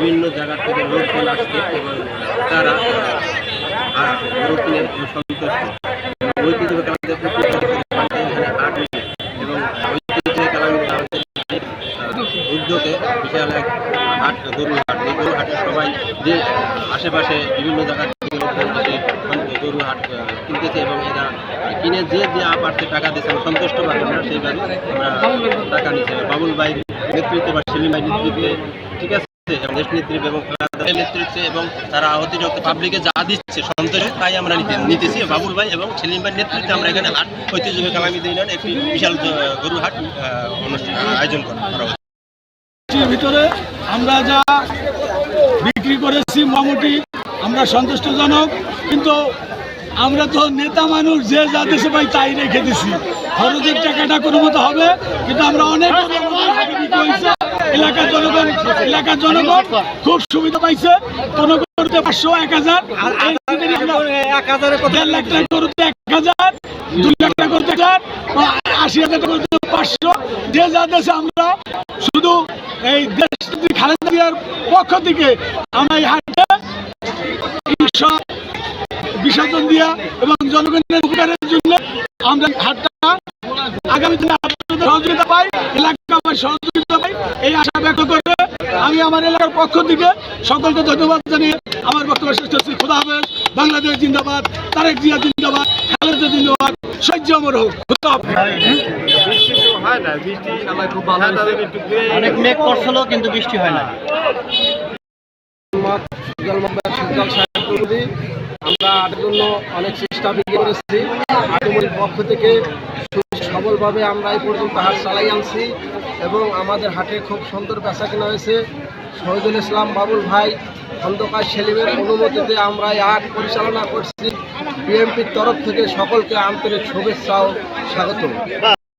বিভিন্ন জায়গা থেকে লোকজন আসছে এবং তারা গরু কিনে সন্তুষ্ট। ঐতিহ্যবাহী কালামীদের এখানে হাট মিলে এবং ঐতিহ্যবাহী কালামীদের উদ্যোগে বিশাল এক হাট, গরু হাট। এই গরু হাটে সবাই যে আশেপাশে বিভিন্ন জায়গা থেকে লোকজন এসে গরু হাট কিনতেছে এবং এরা কিনে যে পারছে টাকা দিচ্ছে, আমরা সন্তুষ্ট পারবো না সেইভাবে আমরা টাকা নিচ্ছি। বাবুল ভাইয়ের নেতৃত্বে বা সেলিম ভাইয়ের নেতৃত্বে, ঠিক আছে, দেশ নেতৃত্বে এবং নেতৃত্বে এবং তারা অতিরিক্ত পাবলিকে যা দিচ্ছে সন্তোষ, তাই আমরা নিতেছি। বাবুল ভাই এবং সেলিম ভাইয়ের নেতৃত্বে আমরা এখানে হাট, ঐতিহ্যবাহী কালামীদের ইউনিয়ন একটি বিশাল গরু হাট অনুষ্ঠান আয়োজন করা হচ্ছে। ভিতরে আমরা যা বিক্রি করেছি মোটামুটি আমরা সন্তুষ্টজনক, কিন্তু আমরা তো নেতা মানুষ, যে যা দেশে পাই তাই রেখে দিছি। খরচের টাকাটা কোনো মতো হবে, কিন্তু আমরা অনেক এলাকার জনগণ খুব সুবিধা পাইছে। কোনো গরুতে 500, 1000, 1,500 টাকা গরুতে 1000, 2 লাখ টাকা করতে 80,000 টাকা করতে 500, যে যা দেশে আমরা শুধু এই দেশ খালেদা জিয়ার পক্ষ থেকে আমরা এই হাটে বিসর্জন দিয়া এবং জনগণের উপকারের জন্য আমরা হাটটা আগামী দিনে সহযোগিতা পাই, এলাকার সহযোগিতা পাই, এই আশা ব্যক্ত করে আমি আমার এলাকার পক্ষ থেকে সকলকে ধন্যবাদ জানিয়ে আমার বক্তব্য শেষ করছি। খোদা হাফেজ। বাংলাদেশ জিন্দাবাদ, তারেক জিয়া জিন্দাবাদ, খালেদা জিন্দাবাদ, সহ্য অমর হোক। অনেক মেঘ করছিল কিন্তু বৃষ্টি হয় না। আমরা হাটের জন্য অনেক চেষ্টা বিক্রি করেছি। হাটের পক্ষ থেকে সবলভাবে আমরা এই পর্যন্ত হাট চালাই আনছি এবং আমাদের হাটে খুব সুন্দর বেচা কেনা হয়েছে। শহীদুল ইসলাম বাবুল ভাই, খন্দকার সেলিমের অনুমতিতে আমরা এই হাট পরিচালনা করছি। বিএনপির তরফ থেকে সকলকে আন্তরিক শুভেচ্ছা ও স্বাগত।